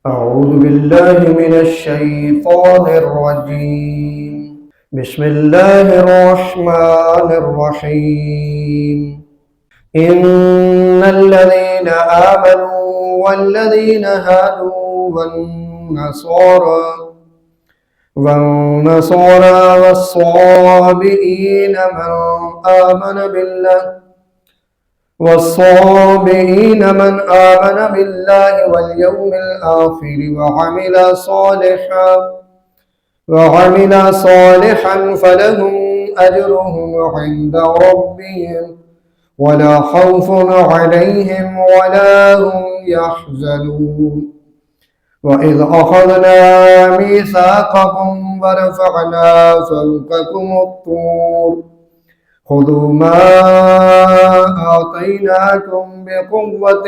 أعوذ بالله من الشيطان الرجيم. بسم الله الرحمن الرحيم. إن الذين آمنوا والذين هادوا والنصارى والصابئين من آمن بالله واليوم الآخر وعمل صالحا فلهم أجرهم عند ربهم ولا خوف عليهم ولا هم يحزنون. وإذ أخذنا ميثاقكم ورفعنا فوقكم الطور خذوا ما آتيناكم بقوة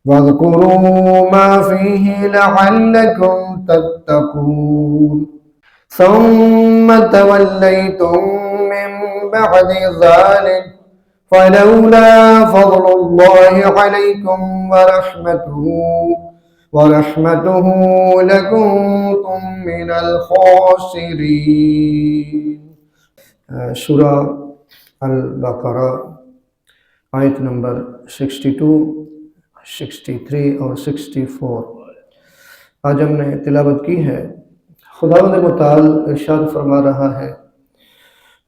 واذكروا ما فيه لعلكم تتقون. ثم توليتم من بعد ذلك فلولا فضل الله عليكم ورحمته لكنتم من الخاسرين. سورہ البقرہ آیت نمبر 62، 63 اور 64 آج ہم نے تلاوت کی ہے۔ خداوند متعال ارشاد فرما رہا ہے،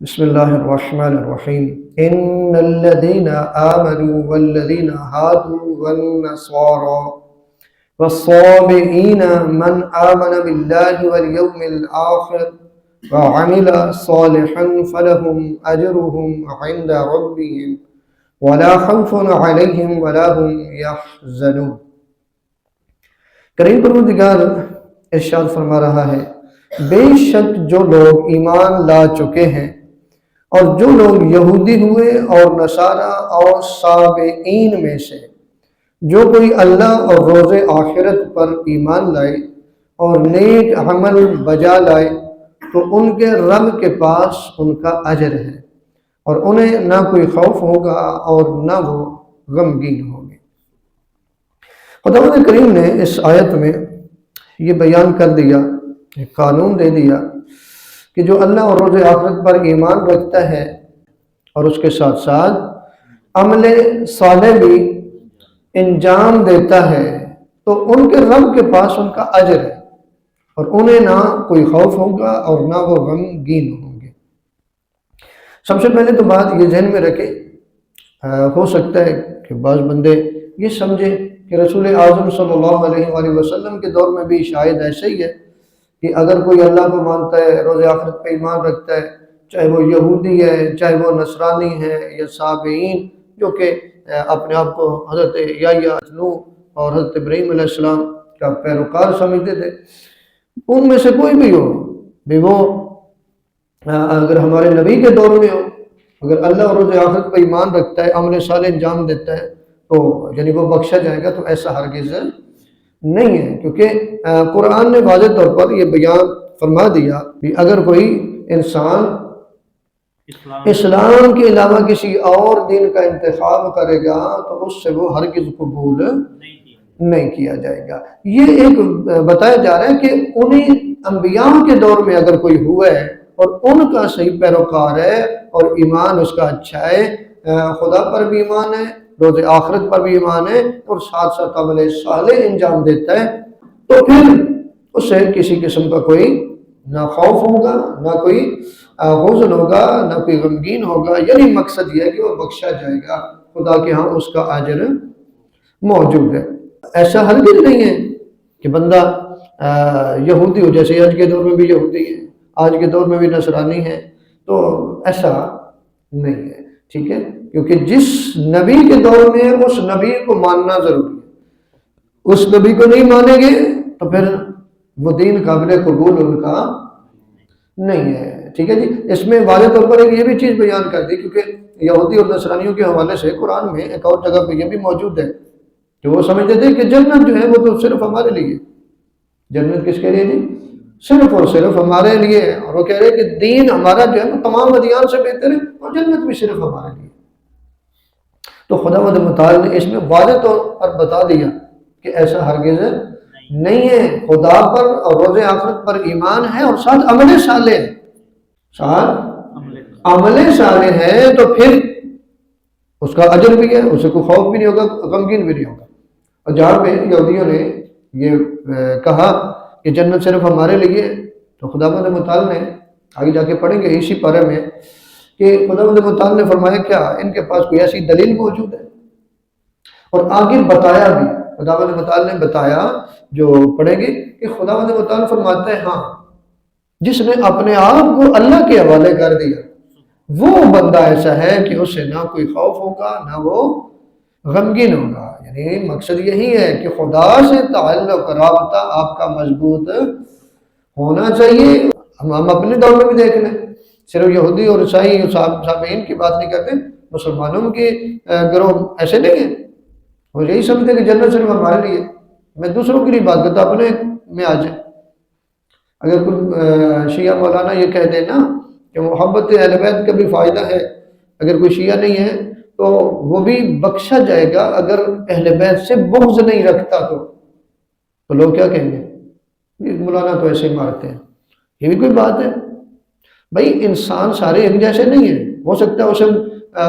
بسم اللہ الرحمن الرحیم، ان الذین آمنوا والذین ہادوا والنصارى والصابئین من آمن باللہ والیوم الآخر وعمل صالحا فلهم اجرهم عند ربهم ولا خوف علیہم ولا هم يحزنون۔ کریم پروردگار ارشاد فرما رہا ہے، بے شک جو لوگ ایمان لا چکے ہیں اور جو لوگ یہودی ہوئے اور نصارہ اور صابئین میں سے جو کوئی اللہ اور روز آخرت پر ایمان لائے اور نیک عمل بجا لائے تو ان کے رب کے پاس ان کا اجر ہے اور انہیں نہ کوئی خوف ہوگا اور نہ وہ غمگین ہوں گے۔ خداوند کریم نے اس آیت میں یہ بیان کر دیا، ایک قانون دے دیا کہ جو اللہ اور روز آخرت پر ایمان رکھتا ہے اور اس کے ساتھ ساتھ عمل صالح بھی انجام دیتا ہے تو ان کے رب کے پاس ان کا اجر ہے اور انہیں نہ کوئی خوف ہوگا اور نہ وہ غمگین ہوں گے۔ سب سے پہلے تو بات یہ ذہن میں رکھے، ہو سکتا ہے کہ بعض بندے یہ سمجھے کہ رسول اعظم صلی اللہ علیہ وآلہ وسلم کے دور میں بھی شاید ایسے ہی ہے کہ اگر کوئی اللہ کو مانتا ہے، روز آخرت پہ ایمان رکھتا ہے، چاہے وہ یہودی ہے، چاہے وہ نصرانی ہے یا صابئین جو کہ اپنے آپ کو حضرت یحییٰ نوح اور حضرت ابراہیم علیہ السلام کا پیروکار سمجھتے تھے، ان میں سے کوئی بھی ہو، بھی وہ اگر ہمارے نبی کے دور میں ہو، اگر اللہ اور روز آخرت پہ ایمان رکھتا ہے، عمل صالح انجام دیتا ہے تو یعنی وہ بخشا جائے گا، تو ایسا ہرگز نہیں ہے، کیونکہ قرآن نے واضح طور پر یہ بیان فرما دیا کہ اگر کوئی انسان اسلام کے علاوہ کسی اور دین کا انتخاب کرے گا تو اس سے وہ ہرگز قبول نہیں کیا جائے گا۔ یہ ایک بتایا جا رہا ہے کہ انہیں انبیاء کے دور میں اگر کوئی ہوا ہے اور ان کا صحیح پیروکار ہے اور ایمان اس کا اچھا ہے، خدا پر بھی ایمان ہے، روز آخرت پر بھی ایمان ہے اور ساتھ ساتھ عمل صالح انجام دیتا ہے، تو پھر اسے کسی قسم کا کوئی نہ خوف ہوگا، نہ کوئی حزن ہوگا، نہ کوئی غمگین ہوگا، یعنی مقصد یہ ہے کہ وہ بخشا جائے گا، خدا کے ہاں اس کا اجر موجود ہے۔ ایسا ہرگز نہیں ہے کہ بندہ یہودی ہو، جیسے آج کے دور میں بھی یہودی ہے، آج کے دور میں بھی نصرانی ہے، تو ایسا نہیں ہے، ٹھیک ہے، کیونکہ جس نبی کے دور میں اس نبی کو ماننا ضروری ہے، اس نبی کو نہیں مانیں گے تو پھر وہ دین قابل قبول ان کا نہیں ہے، ٹھیک ہے جی۔ اس میں واضح طور پر یہ بھی چیز بیان کر دی، کیونکہ یہودی اور نصرانیوں کے حوالے سے قرآن میں ایک اور جگہ پہ یہ بھی موجود ہے کہ وہ سمجھتے تھے کہ جنت جو ہے وہ تو صرف ہمارے لیے، جنت کس کے لیے جی؟ صرف اور صرف ہمارے لیے ہے، اور وہ کہہ رہے کہ دین ہمارا جو ہے وہ تمام ادیان سے بہتر ہے اور جنت بھی صرف ہمارے لیے۔ تو خداوند متعال نے اس میں واضح طور پر بتا دیا کہ ایسا ہرگز نہیں ہے. خدا پر اور روز آخرت پر ایمان ہے اور ساتھ عمل صالح ہے، ساتھ عمل صالح ہے، تو پھر اس کا اجر بھی ہے، اسے کوئی خوف بھی نہیں ہوگا، غمگین بھی نہیں ہوگا. اور جہاں پہ یہودیوں نے یہ کہا کہ جنت صرف ہمارے لیے، تو خداوند متعال نے آگے جا کے پڑھیں گے اسی پارے میں کہ خداوند متعال نے فرمایا کیا ان کے پاس کوئی ایسی دلیل موجود ہے، اور آگے بتایا بھی خداوند متعال نے بتایا جو پڑھیں گے کہ خداوند متعال فرماتے ہیں ہاں جس نے اپنے آپ کو اللہ کے حوالے کر دیا وہ بندہ ایسا ہے کہ اسے نہ کوئی خوف ہوگا نہ وہ غمگین ہوگا. یعنی مقصد یہی ہے کہ خدا سے تعلق رابطہ آپ کا مضبوط ہونا چاہیے. ہم اپنے دور میں بھی دیکھ لیں، صرف یہودی اور عیسائی سامعین کی بات نہیں کرتے، مسلمانوں کے گروہ ایسے نہیں ہیں، وہ یہی سمجھتے کہ جنت صرف ہمارے لیے. میں دوسروں کے لیے بات کرتا، اپنے میں آ جائے. اگر کوئی شیعہ مولانا یہ کہہ دے نا کہ محبت اہل بیت کا بھی فائدہ ہے، اگر کوئی شیعہ نہیں ہے تو وہ بھی بخشا جائے گا اگر اہل بیت سے بغض نہیں رکھتا تو لوگ کیا کہیں گے، یہ مولانا تو ایسے ہی مارتے ہیں. یہ بھی کوئی بات ہے؟ بھائی انسان سارے ایک جیسے نہیں ہیں، ہو سکتا ہے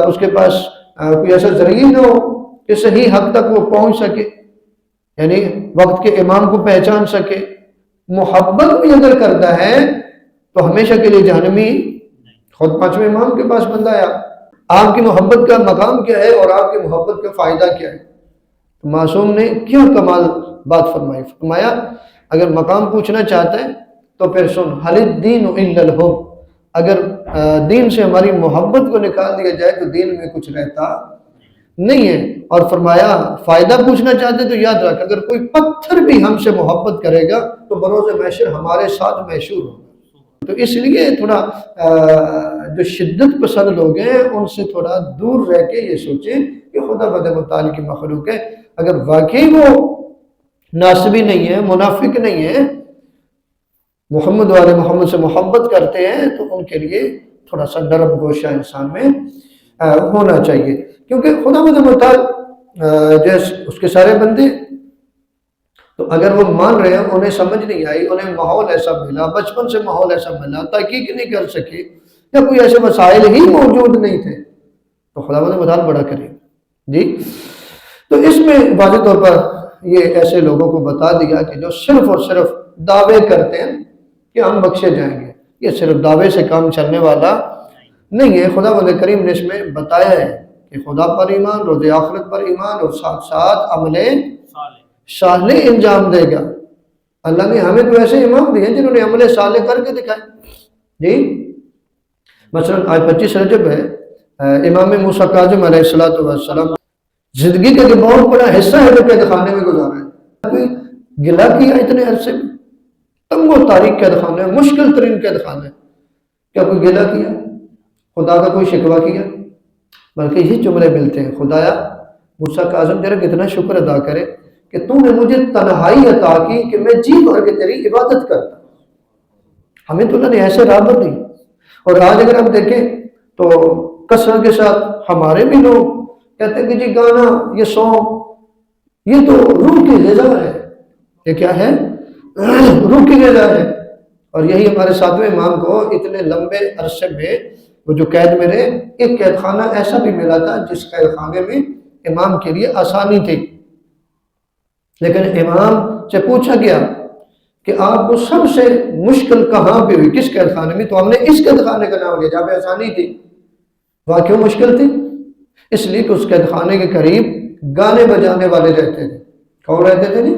اس کے پاس کوئی ایسا ذریعہ نہ ہو کہ صحیح حق تک وہ پہنچ سکے، یعنی وقت کے امام کو پہچان سکے. محبت بھی اگر کرتا ہے تو ہمیشہ کے لیے جہنمی. خود پانچویں امام کے پاس بندہ آیا، آپ کی محبت کا مقام کیا ہے اور آپ کی محبت کا فائدہ کیا ہے؟ تو معصوم نے کیا کمال بات فرمائی، فرمایا اگر مقام پوچھنا چاہتا ہے تو پھر سن، حل الدین الا الحب، اگر دین سے ہماری محبت کو نکال دیا جائے تو دین میں کچھ رہتا نہیں ہے. اور فرمایا فائدہ پوچھنا چاہتے تو یاد رکھ اگر کوئی پتھر بھی ہم سے محبت کرے گا تو بروز محشر ہمارے ساتھ محشور ہوگا. تو اس لیے تھوڑا جو شدت پسند لوگ ہیں ان سے تھوڑا دور رہ کے یہ سوچیں کہ خدا بد متعال کی مخلوق ہے. اگر واقعی وہ ناصبی نہیں ہے، منافق نہیں ہے، محمد والے محمد سے محبت کرتے ہیں تو ان کے لیے تھوڑا سا نرم گوشہ انسان میں ہونا چاہیے. کیونکہ خدا بد متعال جیسے اس کے سارے بندے، تو اگر وہ مان رہے ہیں انہیں سمجھ نہیں آئی، انہیں ماحول ایسا ملا، بچپن سے ماحول ایسا ملا، تحقیق نہیں کر سکے یا کوئی ایسے وسائل ہی موجود نہیں تھے، تو خداوند متعال بڑا کرے جی. تو اس میں واضح طور پر یہ ایسے لوگوں کو بتا دیا کہ جو صرف اور صرف دعوے کرتے ہیں کہ ہم بخشے جائیں گے، یہ صرف دعوے سے کام چلنے والا نہیں ہے. خداوند کریم نے اس میں بتایا ہے کہ خدا پر ایمان، روز آخرت پر ایمان اور ساتھ ساتھ عمل صالح انجام دے گا. اللہ نے ہمیں تو ایسے امام دیے جنہوں نے عمل صالح کر کے دکھائے جی. مثلا آج 25 رجب ہے، امام موسیٰ کاظم علیہ السلام زندگی کا جو بہت بڑا حصہ ہے جو قید خانے میں گزارا ہے. کوئی گلہ کیا اتنے عرصے میں؟ تنگ و تاریک قید خانے، مشکل ترین قید خانے، کیا کوئی گلہ کیا؟ خدا کا کوئی شکوہ کیا؟ بلکہ یہ جملے ملتے ہیں، خدایا موسیٰ کاظم تیرا کتنا شکر ادا کرے کہ تو نے مجھے تنہائی عطا کی کہ میں جی بھر کے تیری عبادت کرتا. ہمیں تو اللہ نے ایسے رابط دی. اور آج اگر ہم دیکھیں تو کثرت کے ساتھ ہمارے بھی لوگ کہتے ہیں کہ جی گانا، یہ سانگ، یہ تو روح کی غذا ہے. یہ کیا ہے؟ روح کی غذا ہے. اور یہی ہمارے ساتویں امام کو اتنے لمبے عرصے میں وہ جو قید میں رہے، ایک قید خانہ ایسا بھی ملا تھا جس قید خانے میں امام کے لیے آسانی تھی. لیکن امام سے پوچھا گیا کہ آپ کو سب سے مشکل کہاں پہ ہوئی، کس قید خانے میں؟ تو ہم نے اس قید خانے کا نام لیا جہاں پہ آسانی تھی. وہاں کیوں مشکل تھی؟ اس لیے کہ اس قید خانے کے قریب گانے بجانے والے رہتے تھے. کون رہتے تھے؟ نہیں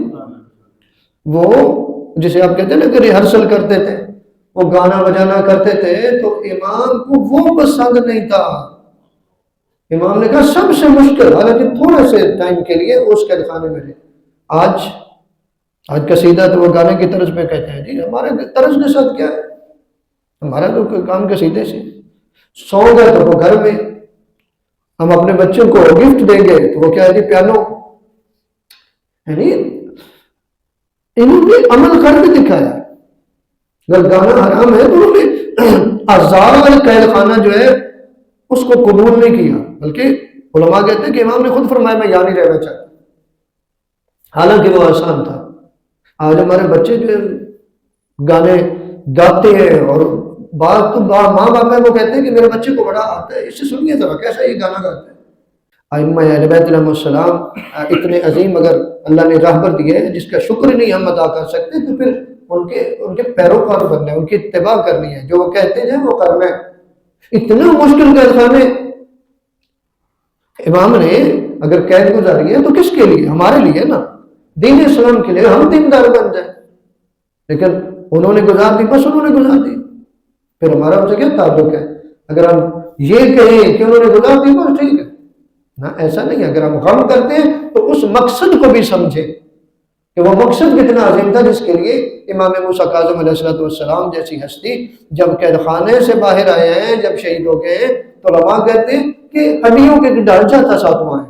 وہ جسے آپ کہتے ہیں نا کہ ریہرسل کرتے تھے، وہ گانا بجانا کرتے تھے، تو امام کو وہ پسند نہیں تھا. امام نے کہا سب سے مشکل، حالانکہ تھوڑے سے ٹائم کے لیے اس قید خانے میں رہے. آج قصیدہ تو وہ گانے کی طرز پہ کہتے ہیں جی، ہمارے طرز کے ساتھ کیا ہے؟ ہمارا تو کام قصیدے سے. سونگ ہے تو وہ گھر میں، ہم اپنے بچوں کو گفٹ دیں گے تو وہ کیا ہے جی پیانو. یعنی انہوں نے عمل کر کے دکھایا. اگر گانا حرام ہے تو انہوں نے آزاد قید خانہ جو ہے اس کو قبول نہیں کیا، بلکہ علماء کہتے ہیں کہ امام نے خود فرمایا میں یہاں نہیں رہنا چاہتا، حالانکہ وہ آسان تھا۔ آج ہمارے بچے جو گانے گاتے ہیں، اور بعض تو ماں باپ ہے وہ کہتے ہیں کہ میرے بچے کو بڑا آتا ہے، اس سے سنیے ذرا کیسا یہ گانا گاتا ہے۔ ائمہ اہل بیت علیہ السلام اتنے عظیم اگر اللہ نے راہبر دیے ہیں جس کا شکر نہیں ہم ادا کر سکتے، تو پھر ان کے پیروکار بننا ہے، ان کی اتباع کرنی ہے، جو وہ کہتے ہیں وہ کرنا ہے۔ اتنا مشکل قید خانے امام نے اگر قید گزاری ہے تو کس کے لیے؟ ہمارے لیے نا، دین اسلام کے لیے، ہم دیندار بن جائیں، لیکن انہوں نے گزار دی، بس انہوں نے گزار دی، پھر ہمارا ان سے کیا تعلق ہے؟ اگر ہم یہ کہیں کہ انہوں نے گزار دی بس ٹھیک ہے نا، ایسا نہیں ہے۔ اگر ہم غم کرتے ہیں تو اس مقصد کو بھی سمجھیں کہ وہ مقصد کتنا عظیم تھا، جس کے لیے امام موسیٰ کاظم علیہ السلام جیسی ہستی جب قید خانے سے باہر آئے ہیں، جب شہید ہو گئے ہیں، تو علماء کہتے ہیں کہ ہڈیوں کے ڈھانچہ تھا ساتواں ہے،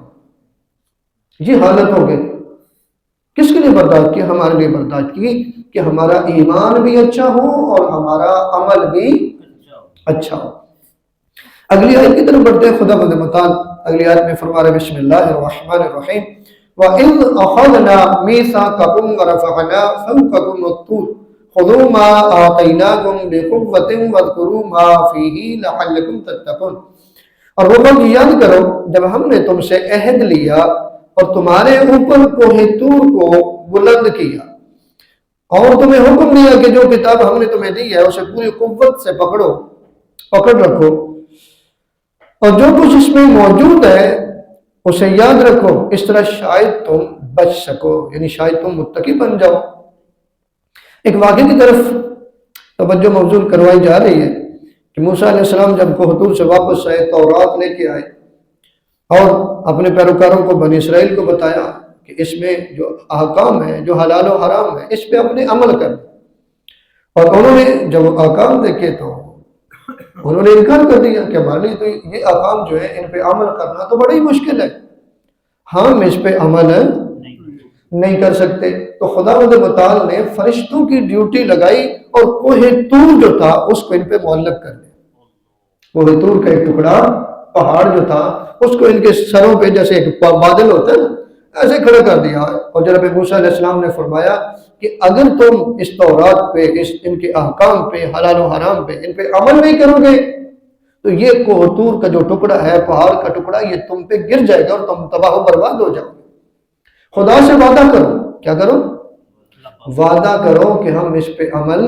یہ حالت ہو گئی۔ کس کے لیے برداشت کی؟ ہمارے لیے برداشت کی کہ ہمارا ایمان بھی اچھا ہو اور ہمارا عمل بھی اچھا ہو۔ اگلی آیت کی طرف بڑھتے ہیں۔ خدا بد مطال اگلی آیت میں فرما رہے بسم اللہ الرحمن الرحیم وَإِذْ أَخَذْنَا مِيثَاقَكُمْ وَرَفَعْنَا فَوْقَكُمُ الطُّورَ خُذُوا مَا آتَيْنَاكُمْ بِقُوَّةٍ وَاذْكُرُوا مَا فِيهِ لَعَلَّكُمْ تَتَّقُونَ۔ اور وہ وقت یاد کرو جب ہم نے تم سے عہد لیا اور تمہارے اوپر کوہ طور کو بلند کیا، اور تمہیں حکم دیا کہ جو کتاب ہم نے تمہیں دی ہے اسے پوری قوت سے پکڑ رکھو، اور جو کچھ اس میں موجود ہے اسے یاد رکھو، اس طرح شاید تم بچ سکو، یعنی شاید تم متقی بن جاؤ۔ ایک واقعے کی طرف توجہ مبذول کروائی جا رہی ہے کہ موسیٰ علیہ السلام جب کوہ طور سے واپس آئے، تورات لے کے آئے اور اپنے پیروکاروں کو بنی اسرائیل کو بتایا کہ اس میں جو احکام ہیں، جو حلال و حرام ہے، اس پہ اپنے عمل کریں، اور انہوں نے جب احکام دیکھے تو انہوں نے انکار کر دیا کہ ہمارے لیے تو یہ احکام جو ہے ان پہ عمل کرنا تو بڑا ہی مشکل ہے، ہم اس پہ عمل نہیں کر سکتے۔ تو خدا متعال نے فرشتوں کی ڈیوٹی لگائی اور کوہ طور جو تھا اس کو ان پہ معلق کر دیا۔ کوہ طور کا ایک ٹکڑا پہاڑ جو تھا اس کو ان کے سروں پہ جیسے ایک بادل ہوتا ہے ایسے کھڑا کر دیا، اور جناب موسیٰ علیہ السلام نے فرمایا کہ اگر تم اس تورات پہ، ان کے احکام پہ، حلال و حرام پہ، ان پہ عمل نہیں کرو گے تو یہ کوہ طور کا جو ٹکڑا ہے، پہاڑ کا ٹکڑا، یہ تم پہ گر جائے گا اور تم تباہ و برباد ہو جاؤ گے۔ خدا سے وعدہ کرو، کیا کرو؟ وعدہ کرو کہ ہم اس پہ عمل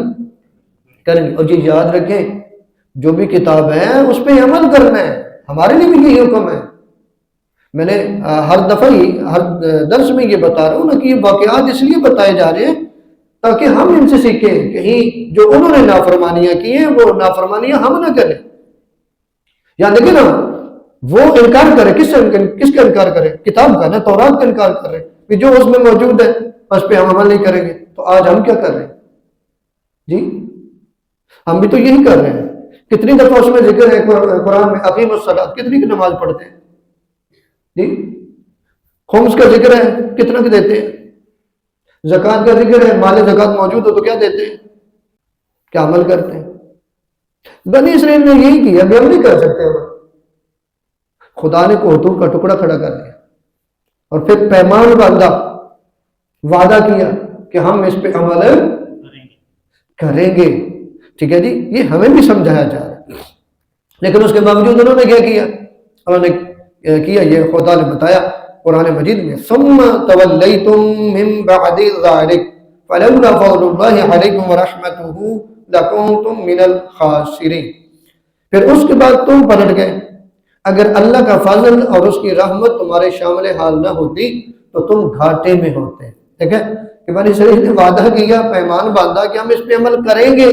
کریں گے، اور یہ یاد رکھیں جو بھی کتاب ہے اس پہ عمل کرنا ہے، ہمارے لیے بھی یہی حکم ہے۔ میں نے ہر دفعہ ہر درس میں یہ بتا رہا ہوں نا کہ یہ واقعات اس لیے بتائے جا رہے ہیں تاکہ ہم ان سے سیکھیں، کہیں جو انہوں نے نافرمانیاں کی ہیں وہ نافرمانیاں ہم نہ کریں۔ یا دیکھیں نا، وہ انکار کرے، کس کا انکار کرے؟ کتاب کا نا، تورات کا انکار کر رہے کہ جو اس میں موجود ہے اس پہ ہم عمل نہیں کریں گے۔ تو آج ہم کیا کر رہے ہیں جی؟ ہم بھی تو یہی کر رہے ہیں۔ کتنی دفعہ اس میں ذکر ہے قرآن میں اقیم الصلاۃ، کتنی کی نماز پڑھتے ہیں جی؟ خمس کا ذکر ہے، کتنا کی دیتے ہیں؟ زکوٰۃ کا ذکر ہے، مال زکوٰۃ موجود ہو تو کیا دیتے ہیں؟ کیا عمل کرتے ہیں؟ بنی اسرائیل نے یہی کیا، ابھی ہم نہیں کر سکتے عمل۔ خدا نے کوہ طور کا ٹکڑا کھڑا کر دیا اور پھر پیمان باندھا، وعدہ کیا کہ ہم اس پہ عمل کریں گے۔ ٹھیک ہے جی، یہ ہمیں بھی سمجھایا جا رہا ہے، لیکن اس کے باوجود انہوں نے کیا کیا؟ انہوں نے کیا یہ خدا نے بتایا قرآن مجید میں ثم تولیتم من بعد ذلک فلولا فضل اللہ علیکم ورحمتہ لکنتم من الخاسرین۔ پھر اس کے بعد تم پلٹ گئے، اگر اللہ کا فضل اور اس کی رحمت تمہارے شامل حال نہ ہوتی تو تم گھاٹے میں ہوتے۔ ٹھیک ہے کہ بنی اسرائیل نے وعدہ کیا، پیمان باندھا کہ ہم اس پہ عمل کریں گے،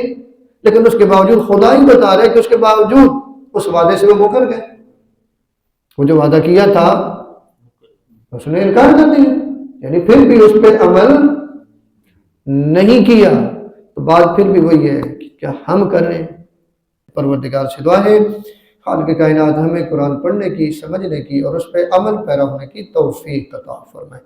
لیکن اس کے باوجود خدا ہی بتا رہے کہ اس کے باوجود اس وعدے سے وہ مکر گئے۔ وہ جو وعدہ کیا تھا اس نے انکار کر دیا، یعنی پھر بھی اس پہ عمل نہیں کیا۔ تو بات پھر بھی وہی ہے کہ کیا ہم کر رہے ہیں؟ پروردگار سے دعا ہے خالق کائنات ہمیں قرآن پڑھنے کی، سمجھنے کی اور اس پہ عمل پیرا ہونے کی توفیق عطا فرمائے۔